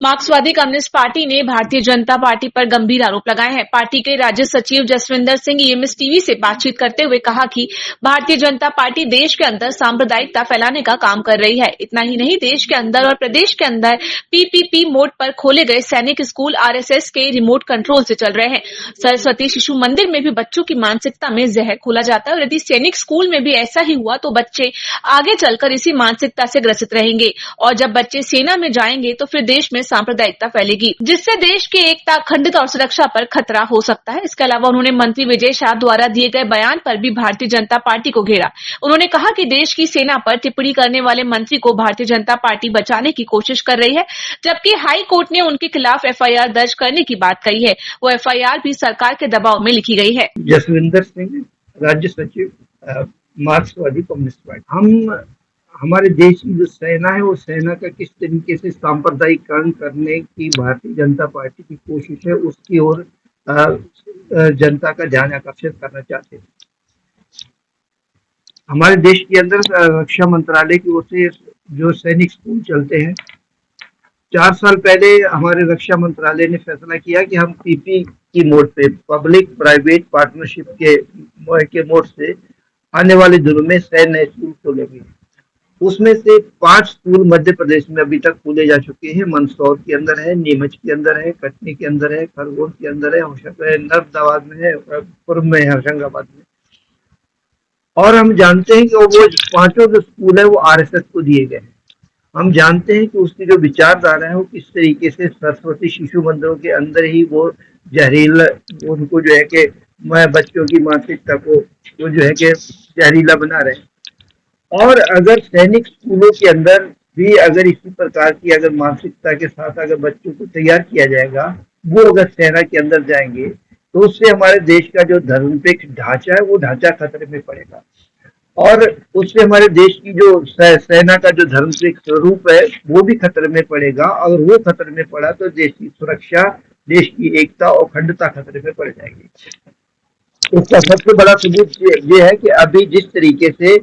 मार्क्सवादी communist party ने Bharatiya Janata party पर गंभीर आरोप लगाए हैं। पार्टी के राज्य सचिव जसविंदर सिंह ईएमएस टीवी से बातचीत करते हुए कहा कि भारतीय जनता पार्टी देश के अंदर सांप्रदायिकता फैलाने का काम कर रही है। इतना ही नहीं, देश के अंदर और प्रदेश के अंदर पीपीपी मोड पर खोले गए सैनिक स्कूल आरएसएस के रिमोट कंट्रोल से चल रहे हैं। सरस्वती शिशु मंदिर में भी बच्चों की मानसिकता में जहर खोला जाता है और यदि सैनिक स्कूल में भी ऐसा ही हुआ तो बच्चे आगे चलकर इसी मानसिकता से ग्रसित रहेंगे और जब बच्चे सेना में जाएंगे तो फिर देश में सांप्रदायिकता फैलेगी, जिससे देश की एकता, अखंडता और सुरक्षा पर खतरा हो सकता है। इसके अलावा उन्होंने मंत्री विजय शाह द्वारा दिए गए बयान पर भी भारतीय जनता पार्टी को घेरा। उन्होंने कहा कि देश की सेना पर टिप्पणी करने वाले मंत्री को भारतीय जनता पार्टी बचाने की कोशिश कर रही है, जबकि हाई कोर्ट ने उनके खिलाफ एफआईआर दर्ज करने की बात कही है। वो एफआईआर भी सरकार के दबाव में लिखी गई है। जसविंदर सिंह, राज्य सचिव, मार्क्सवादी कम्युनिस्ट पार्टी। हमारे देश की जो सेना है वो सेना का किस तरीके से सांप्रदायिकरण करने की भारतीय जनता पार्टी की कोशिश है, उसकी ओर जनता का ध्यान आकर्षित करना चाहते हैं। हमारे देश के अंदर रक्षा मंत्रालय की ओर से जो सैनिक स्कूल चलते हैं, 4 साल पहले हमारे रक्षा मंत्रालय ने फैसला किया कि हम पीपी की मोड पे, पब्लिक प्राइवेट पार्टनरशिप के मोड से आने वाले दिनों में सैन्य स्कूल खोलेंगे। उसमें से 5 स्कूल मध्य प्रदेश में अभी तक खोले जा चुके हैं। मंदसौर के अंदर है, नीमच के अंदर है, कटनी के अंदर है, खरगोन के अंदर है, नर्मदाबाद में है, पूर्व में है, होशंगाबाद में। और हम जानते हैं कि वो 5 जो स्कूल है वो आरएसएस को दिए गए हैं। हम जानते हैं कि उसकी जो विचारधारा है वो किस तरीके से सरस्वती शिशु मंदिरों के अंदर ही वो जहरीला, उनको जो है कि बच्चों की मानसिकता को वो जो है कि जहरीला बना रहे हैं। और अगर सैनिक स्कूलों के अंदर भी अगर इसी प्रकार की अगर मानसिकता के साथ अगर बच्चों को तैयार किया जाएगा, वो अगर सेना के अंदर जाएंगे तो उससे हमारे देश का जो धर्मनिरपेक्ष ढांचा है वो ढांचा खतरे में पड़ेगा और उससे हमारे देश की जो सेना का जो धर्मनिरपेक्ष स्वरूप है वो भी खतरे में पड़ेगा। अगर वो खतरे में पड़ा तो देश की सुरक्षा, देश की एकता और अखंडता खतरे में पड़ जाएगी। इसका सबसे बड़ा सबूत ये है कि अभी जिस तरीके से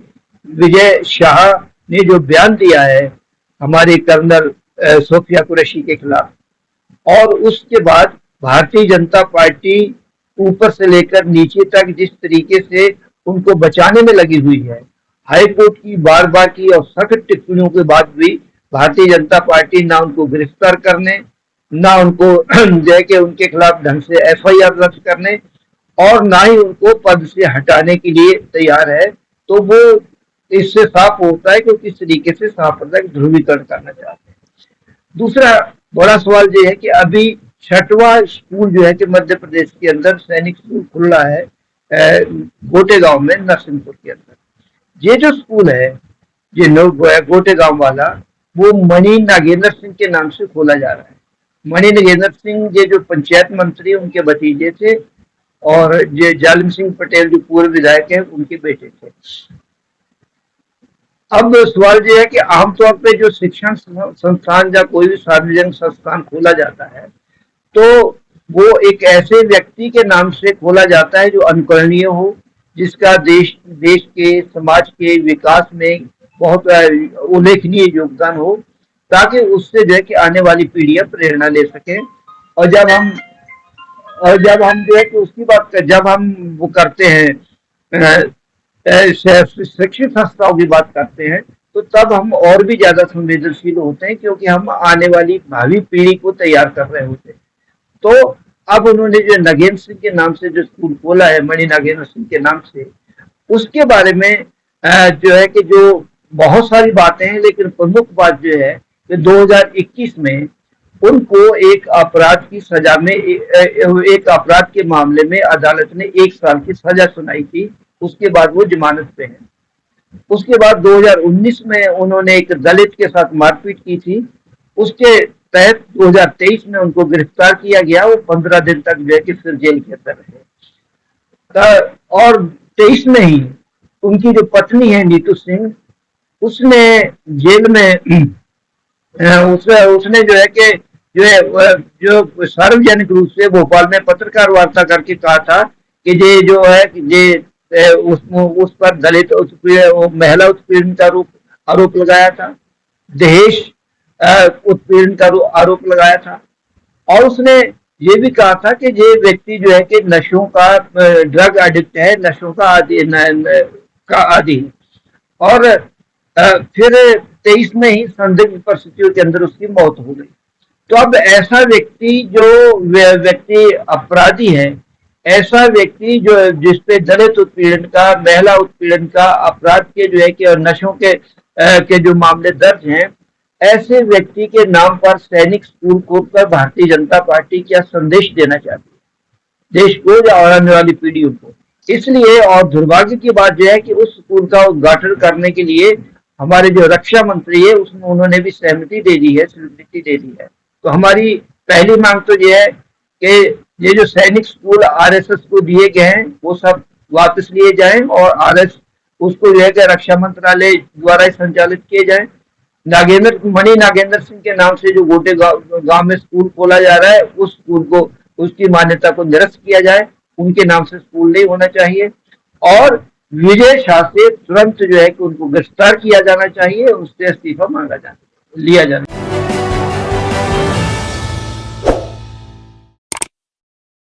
विजय शाह ने जो बयान दिया है हमारे कर्नल सोफिया कुरैशी के खिलाफ, और उसके बाद भारतीय जनता पार्टी ऊपर से लेकर नीचे तक जिस तरीके से उनको बचाने में लगी हुई है, हाई कोर्ट की बार बार की और सख्त टिप्पणियों के बाद भी भारतीय जनता पार्टी ना उनको गिरफ्तार करने, ना उनको जैसे उनके खिलाफ ढंग से एफआईआर दर्ज करने और ना ही उनको पद से हटाने के लिए तैयार है, तो वो इससे साफ होता है कि वो किस तरीके से सांप्रदायिक ध्रुवीकरण करना चाहते हैं। दूसरा बड़ा सवाल ये है कि अभी 6वां स्कूल जो है कि मध्य प्रदेश के अंदर सैनिक स्कूल खुल रहा है गोटे गांव में, नरसिंहपुर के अंदर। ये जो स्कूल है, ये गोटे गांव वाला, वो मणि नागेंद्र सिंह के नाम से खोला जा रहा है। मणि नागेंद्र सिंह ये जो पंचायत मंत्री उनके भतीजे थे और ये जालिम सिंह पटेल जो पूर्व विधायक है उनके बेटे थे। अब सवाल ये है कि आमतौर पे जो शिक्षण संस्थान या कोई भी सार्वजनिक संस्थान खोला जाता है तो वो एक ऐसे व्यक्ति के नाम से खोला जाता है जो अनुकरणीय हो, जिसका देश के समाज के विकास में बहुत उल्लेखनीय योगदान हो, ताकि उससे जो है कि आने वाली पीढ़ियां प्रेरणा ले सके। और जब हम जो है कि उसकी बात जब हम वो करते हैं शैक्षिक संस्थाओं की बात करते हैं तो तब हम और भी ज्यादा संवेदनशील होते हैं, क्योंकि हम आने वाली भावी पीढ़ी को तैयार कर रहे होते हैं। तो अब उन्होंने जो नागेंद्र सिंह के नाम से जो स्कूल खोला है, मणि नागेंद्र सिंह के नाम से, उसके बारे में जो है कि जो बहुत सारी बातें हैं, लेकिन प्रमुख बात जो है कि 2021 में उनको एक अपराध की सजा में एक अपराध के मामले में अदालत ने 1 साल की सजा सुनाई थी। उसके बाद वो जमानत पे हैं। उसके बाद 2019 में उन्होंने एक दलित के साथ मारपीट की थी, उसके तहत 2023 में उनको गिरफ्तार किया गया। वो 15 दिन तक जो है कि फिर जेल के अंदर रहे। और 23 में ही उनकी जो पत्नी है नीतू सिंह, उसने जेल में उसने जो है कि जो सार्वजनिक रूप से भोपाल में पत्रकार वार्ता करके कहा था कि ये जो है ये उस पर दलित महिला उत्पीड़न का आरोप लगाया था, दहेज उत्पीड़न का आरोप लगाया था। और उसने ये भी कहा था कि ये व्यक्ति जो है कि नशों का ड्रग एडिक्ट है, नशों का आदि है। और फिर 23 में ही संदिग्ध परिस्थितियों के अंदर उसकी मौत हो गई। तो अब ऐसा व्यक्ति जो व्यक्ति अपराधी है, ऐसा व्यक्ति जो जिसपे दलित उत्पीड़न का, महिला उत्पीड़न का, अपराध के जो है कि और नशों के जो मामले दर्ज हैं, ऐसे व्यक्ति के नाम पर सैनिक स्कूल खोलकर भारतीय जनता पार्टी क्या संदेश देना चाहती है देश को या आने वाली पीढ़ियों को। इसलिए और दुर्भाग्य की बात यह है कि उस स्कूल का उद्घाटन करने के लिए हमारे जो रक्षा मंत्री है उसमें उन्होंने भी सहमति दे दी है, स्वीकृति दे दी है। तो हमारी पहली मांग तो यह है कि ये जो सैनिक स्कूल आरएसएस को दिए गए हैं वो सब वापस लिए जाएं और आरएस उसको जो है कि रक्षा मंत्रालय द्वारा संचालित किए जाए। नागेंद्र सिंह के नाम से जो गोटे गांव में स्कूल खोला जा रहा है उस स्कूल को, उसकी मान्यता को निरस्त किया जाए। उनके नाम से स्कूल नहीं होना चाहिए। और विजय शाह से तुरंत जो है कि उनको गिरफ्तार किया जाना चाहिए, उससे इस्तीफा मांगा जाना लिया जाना।